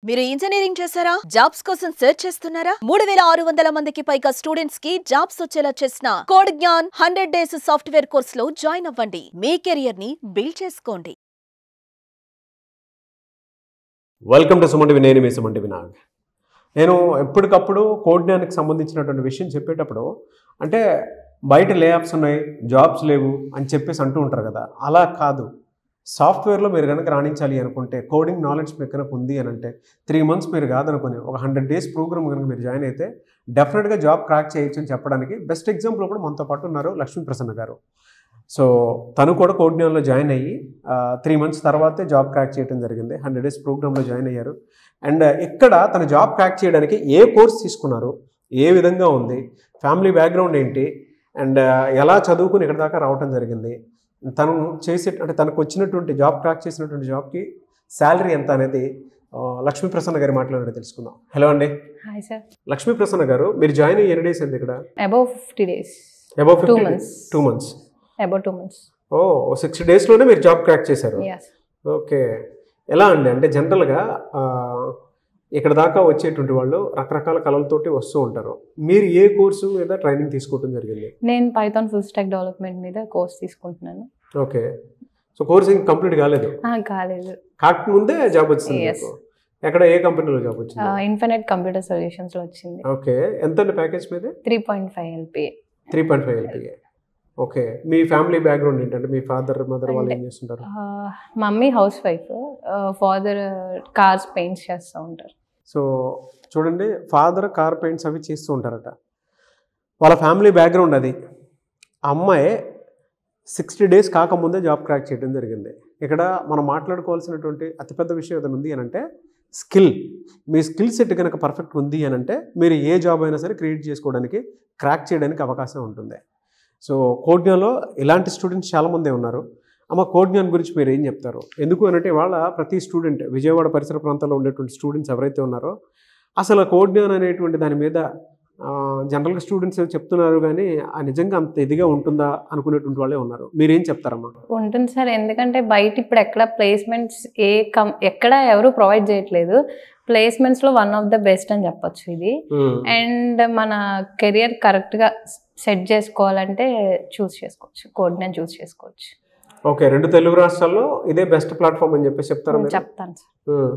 మీరు ఇంజనీరింగ్ చేశారా? జాబ్స్ కోసం సెర్చ్ చేస్తున్నారా? 3600 మందికి పైగా స్టూడెంట్స్ కి జాబ్స్ వచ్చేలా చేసిన code Gyan 100 days software course లో జాయిన్ అవ్వండి. మీ కెరియర్ ని బిల్డ్ చేసుకోండి. Welcome to Suman TV. నేను మీ సుమన్ టీవీ నాగ్. నేను ఎప్పటికప్పుడు కోడ్ జ్ఞాన్కి సంబంధించినటువంటి విషయం చెప్పేటప్పుడు అంటే బయట లే ఆఫ్స్ ఉన్నాయి, జాబ్స్ లేవు అని చెప్పేసి అంటూ ఉంటారు కదా. అలా కాదు. సాఫ్ట్వేర్లో మీరు కనుక రాణించాలి అనుకుంటే, కోడింగ్ నాలెడ్జ్ మీకు కనుక ఉంది అని అంటే 3 months మీరు కాదనుకుని ఒక 100 days ప్రోగ్రామ్ కనుక మీరు జాయిన్ అయితే డెఫినెట్గా జాబ్ క్రాక్ చేయొచ్చు అని చెప్పడానికి బెస్ట్ ఎగ్జాంపుల్ కూడా మనతో పాటు ఉన్నారు లక్ష్మీ ప్రసన్న గారు. సో తను కూడా కోడ్ జ్ఞాన్లో జాయిన్ అయ్యి 3 months తర్వాతే జాబ్ క్రాక్ చేయడం జరిగింది. 100 days ప్రోగ్రాంలో జాయిన్ అయ్యారు. అండ్ ఇక్కడ తన జాబ్ క్రాక్ చేయడానికి ఏ కోర్స్ తీసుకున్నారు, ఏ విధంగా ఉంది, ఫ్యామిలీ బ్యాక్గ్రౌండ్ ఏంటి, అండ్ ఎలా చదువుకుని ఇక్కడ దాకా రావటం జరిగింది, తను చేసే అంటే తనకు వచ్చినటువంటి జాబ్ క్రాక్ చేసినటువంటి జాబ్కి శాలరీ ఎంత అనేది లక్ష్మీ ప్రసన్న గారి మాట్లాడి తెలుసుకుందాం. హలో అండి. Hi sir. లక్ష్మీ ప్రసన్న గారు, మీరు జాయిన్ అయ్యి ఎన్ని డేస్ అయింది ఇక్కడ? Above 50 days. Above 2 months. 2 months. Above 2 months. 60 daysలోనే మీరు జాబ్ క్రాక్ చేశారు. Yes. ఓకే. ఎలా అండి అంటే జనరల్గా ఇక్కడ దాకా వచ్చేటువంటి వాళ్ళు రకరకాల కళలతోటి వస్తూ ఉంటారు. మీరు ఏ కోర్సు మీద ట్రైనింగ్ తీసుకోవడం జరిగింది? నేను పైథాన్ ఫుల్ స్టాక్ డెవలప్మెంట్ మీద కోర్స్ తీసుకుంటున్నాను. ఓకే. సో కోర్స్ ఇంకా కంప్లీట్ కాలేదు? కాలేదు. కాకముందే జాబ్ వచ్చింది. ఎక్కడ, ఏ కంపెనీలో జాబ్ వచ్చింది? ఇన్ఫినిట్ కంప్యూటర్ సొల్యూషన్స్లో వచ్చింది. ఓకే. ఎంత అండి ప్యాకేజ్ మీద? 3.5 LPA. 3.5 LPA. ఓకే. మీ ఫ్యామిలీ బ్యాక్గ్రౌండ్ ఏంటంటే మీ ఫాదర్ మదర్ వాళ్ళు ఏం చేస్తుంటారు? Mummy house wife, father cars paints చేస్తూ ఉంటారు. సో చూడండి, ఫాదర్ కార్ పెయింట్స్ అవి చేస్తూ ఉంటారట. వాళ్ళ ఫ్యామిలీ బ్యాక్గ్రౌండ్ అది. అమ్మాయి 60 days కాకముందే జాబ్ క్రాక్ చేయడం జరిగింది. ఇక్కడ మనం మాట్లాడుకోవాల్సినటువంటి అతిపెద్ద విషయం ఏదైనా ఉంది అని అంటే స్కిల్. మీ స్కిల్ సెట్ కనుక పర్ఫెక్ట్ ఉంది అని అంటే మీరు ఏ జాబ్ అయినా సరే క్రియేట్ చేసుకోవడానికి, క్రాక్ చేయడానికి అవకాశం ఉంటుంది. సో కోడ్ జ్ఞాన్లో ఇలాంటి స్టూడెంట్స్ చాలామంది ఉన్నారు. అమ్మ, కోడ్ జ్ఞాన్ గురించి మీరు ఏం చెప్తారు? ఎందుకు అనంటే వాళ్ళ ప్రతి స్టూడెంట్, విజయవాడ పరిసర ప్రాంతాల్లో ఉండేటువంటి స్టూడెంట్స్ ఎవరైతే ఉన్నారో అసలు కోడ్ జ్ఞాన్ అనేటువంటి దాని మీద జనరల్గా స్టూడెంట్స్ చెప్తున్నారు కానీ నిజంగా అంత ఇదిగా ఉంటుందా అనుకునేటువంటి వాళ్ళే ఉన్నారు. మీరేం చెప్తారమ్మా? ఉంటుంది సార్. ఎందుకంటే బయట ఇప్పుడు ఎక్కడ ప్లేస్మెంట్స్ ఎక్కడ ఎవరు ప్రొవైడ్ చేయట్లేదు. ప్లేస్మెంట్స్లో వన్ ఆఫ్ ద బెస్ట్ అని చెప్పొచ్చు ఇది. అండ్ మన కెరియర్ కరెక్ట్గా సెట్ చేసుకోవాలంటే చూస్ చేసుకోవచ్చు, కోడ్ జ్ఞాన్ చూస్ చేసుకోవచ్చు. ఓకే. 2 తెలుగు రాష్ట్రాల్లో ఇదే బెస్ట్ ప్లాట్ఫామ్ అని చెప్పేసి చెప్తారా? చెప్తాను సార్.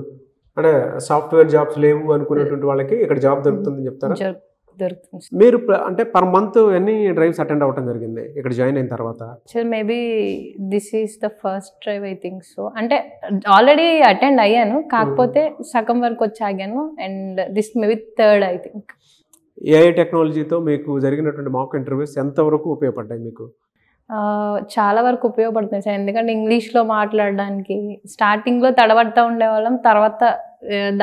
అంటే సాఫ్ట్వేర్ జాబ్స్ లేవు అనుకునేటువంటి వాళ్ళకి ఇక్కడ జాబ్ దొరుకుతుందని చెప్తారా? దొరుకుతుంది. మీరు అంటే పర్ మంత్ ఎన్ని డ్రైవ్స్ అటెండ్ అవ్వడం జరిగింది ఇక్కడ జాయిన్ అయిన తర్వాత? Maybe this is the first drive, I think so. అంటే ఆల్రెడీ అటెండ్ అయ్యాను, కాకపోతే సగం వరకు వచ్చి ఆగాను. And this maybe third, I think. AI టెక్నాలజీతో మీకు జరిగినటువంటి మాక్ ఇంటర్వ్యూస్ ఎంతవరకు ఉపయోగపడ్డాయి మీకు? చాలా వరకు ఉపయోగపడుతుంది సార్. ఎందుకంటే ఇంగ్లీష్లో మాట్లాడడానికి స్టార్టింగ్లో తడబడుతూ ఉండేవాళ్ళం, తర్వాత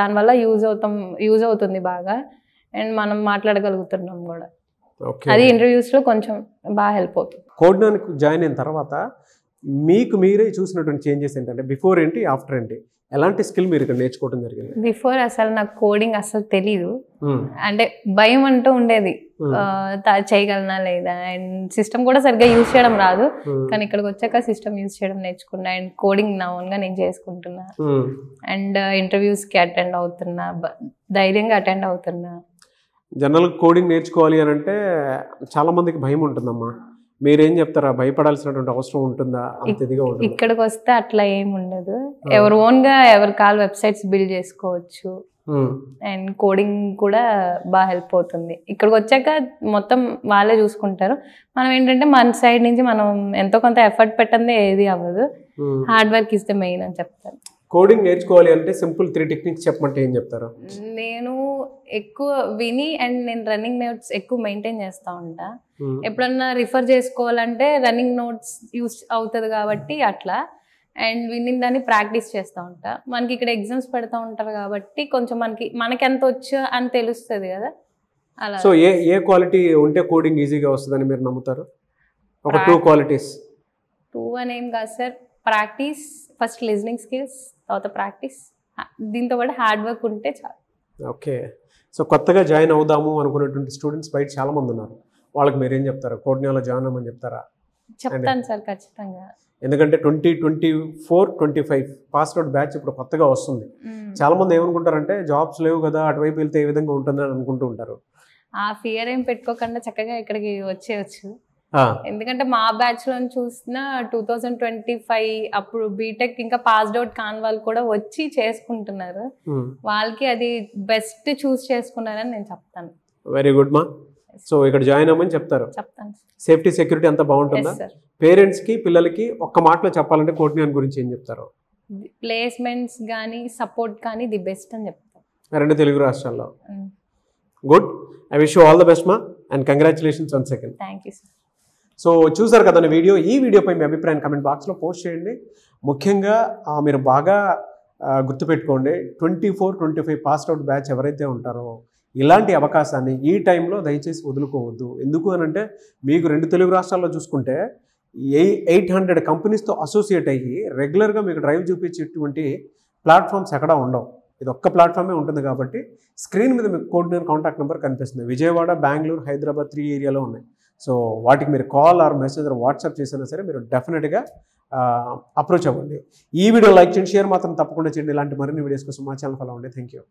దానివల్ల యూజ్ అవుతుంది బాగా. అండ్ మనం మాట్లాడగలుగుతున్నాం కూడా. అది ఇంటర్వ్యూస్లో కొంచెం బాగా హెల్ప్ అవుతుంది. కోడ్ జ్ఞాన్ జాయిన్ అయిన తర్వాత మీకు మీరే చూసినటువంటి చేంజెస్ ఏంటంటే బిఫోర్ ఏంటి, ఆఫ్టర్ ఏంటి, ఎలాంటి స్కిల్ మీరు ఇక్కడ నేర్చుకోవడం జరిగింది? బిఫోర్ అసలు నాకు కోడింగ్ అసలు తెలీదు. అంటే భయం అంటూ ఉండేది, చేయగలనా లేదా. అండ్ సిస్టమ్ కూడా సరిగ్గా యూజ్ చేయడం రాదు. కానీ ఇక్కడికి వచ్చాక సిస్టమ్ యూజ్ చేయడం నేర్చుకున్నా. అండ్ కోడింగ్ నా ఓన్గా నేను చేసుకుంటున్నా. అండ్ ఇంటర్వ్యూస్కి అటెండ్ అవుతున్నా, ధైర్యంగా అటెండ్ అవుతున్నా. జనరల్ కోడింగ్ నేర్చుకోవాలి అని అంటే చాలా మందికి భయం ఉంటుందమ్మా. మీరేం చెప్తారా? భయపడాల్సినటువంటి అవసరం ఉంటుందా? అంత ఇదిగా ఉంటుంది. ఇక్కడికి వస్తే అట్లా ఏమి ఉండదు. ఎవరు ఓన్గా ఎవరి కాల్ వెబ్సైట్స్ బిల్డ్ చేసుకోవచ్చు. అండ్ కోడింగ్ కూడా బాగా హెల్ప్ అవుతుంది. ఇక్కడికి వచ్చాక మొత్తం వాళ్ళే చూసుకుంటారు. మనం ఏంటంటే మన సైడ్ నుంచి మనం ఎంతో కొంత ఎఫర్ట్ పెట్టందే ఏది అవ్వదు. Hard work is the main అని చెప్తారు. కోడింగ్ నేర్చుకోవాలి అంటే సింపుల్ 3 టెక్నిక్స్ చెప్పమంటే ఏం చెప్తారు? నేను ఎక్కువ విని అండ్ నేను రన్నింగ్ నోట్స్ ఎక్కువ మెయింటైన్ చేస్తూ ఉంటా. ఎప్పుడన్నా రిఫర్ చేసుకోవాలంటే రన్నింగ్ నోట్స్ యూస్ అవుతుంది కాబట్టి అట్లా. అండ్ విన్నింగ్ దాన్ని ప్రాక్టీస్ చేస్తూ ఉంటా. మనకి ఇక్కడ ఎగ్జామ్స్ పెడతా ఉంటారు కాబట్టి కొంచెం మనకి ఎంత వచ్చో అని తెలుస్తుంది కదా. అలా. సో ఏ క్వాలిటీ ఉంటే కోడింగ్ ఈజీగా వస్తుందని మీరు నమ్ముతారు? ఒక 2 qualities. 2 అని ఏం కాదు sir. Practice first, listening skills, తర్వాత ప్రాక్టీస్, దీంతో పాటు హార్డ్ వర్క్ ఉంటే చాలు. ఓకే. సో కొత్తగా జాయిన్ అవుదాము అనుకునేటువంటి స్టూడెంట్స్ బయట చాలా మంది ఉన్నారు. వాళ్ళకి మీరేం చెప్తారు? కోడ్ జ్ఞాన్లో జాయిన్ అవ్వమని చెప్తారా? చెప్తాను సార్, ఖచ్చితంగా. ఎందుకంటే 2024-25 పాస్ అవుట్ బ్యాచ్ ఇప్పుడు కొత్తగా వస్తుంది. చాలామంది ఏమనుకుంటారంటే జాబ్స్ లేవు కదా, అటువైపు వెళ్తే ఏ విధంగా ఉంటుందని అనుకుంటూ ఉంటారు. ఆ ఫియర్ ఏం పెట్టుకోకుండా చక్కగా ఇక్కడికి వచ్చేయచ్చు. ఎందుకంటే మా బ్యాచ్ లో చూసిన 2025 అప్పుడు బీటెక్ ఇంకా పాస్డ్ అవుట్ కాని వాళ్ళు కూడా వచ్చి చేసుకుంటున్నారు. వాళ్ళకి అది బెస్ట్ చూస్ చేసుకున్నారని నేను చెప్తాను. వెరీ గుడ్ మా. సో ఇక్కడ జాయిన్ అవ్వమని చెప్తారు. చెప్తాను. సేఫ్టీ సెక్యూరిటీ అంతా బాగుంటుందా? పేరెంట్స్ కి పిల్లలకి ఒక్క మాటలో చెప్పాలంటే కోడ్జ్ఞాన్ గురించి ఏం చెప్తారు? ప్లేస్మెంట్స్ కానీ సపోర్ట్ కానీ ది బెస్ట్ అని చెప్తారు 2 తెలుగు రాష్ట్రాల్లో. Good. I wish you all the best మా and congratulations once again. Thank you sir. So చూసారు కదా వీడియో. ఈ వీడియోపై మీ అభిప్రాయం కమెంట్ బాక్స్లో పోస్ట్ చేయండి. ముఖ్యంగా మీరు బాగా గుర్తుపెట్టుకోండి, 24-25 పాస్డ్ అవుట్ బ్యాచ్ ఎవరైతే ఉంటారో ఇలాంటి అవకాశాన్ని ఈ టైంలో దయచేసి వదులుకోవద్దు. ఎందుకు అని అంటే మీకు 2 తెలుగు రాష్ట్రాల్లో చూసుకుంటే 800 కంపెనీస్తో అసోసియేట్ అయ్యి రెగ్యులర్గా మీకు డ్రైవ్ చూపించేటువంటి ప్లాట్ఫామ్స్ ఎక్కడా ఉండవు. ఇది ఒక్క ప్లాట్ఫామే ఉంటుంది కాబట్టి స్క్రీన్ మీద మీకు కోడ్జ్ఞాన్ కాంటాక్ట్ నెంబర్ కనిపిస్తుంది. విజయవాడ, బెంగళూరు, హైదరాబాద్ 3 ఏరియాలో ఉన్నాయి. సో వాటికి మీరు call or message or WhatsApp చేసినా సరే మీరు డెఫినెట్గా అప్రోచ్ అవ్వండి. ఈ వీడియో లైక్ చేయండి, షేర్ మాత్రం తప్పకుండా చేయండి. ఇలాంటి మరిన్ని వీడియోస్ కోసం మా ఛానల్ ఫాలో అవ్వండి. Thank you.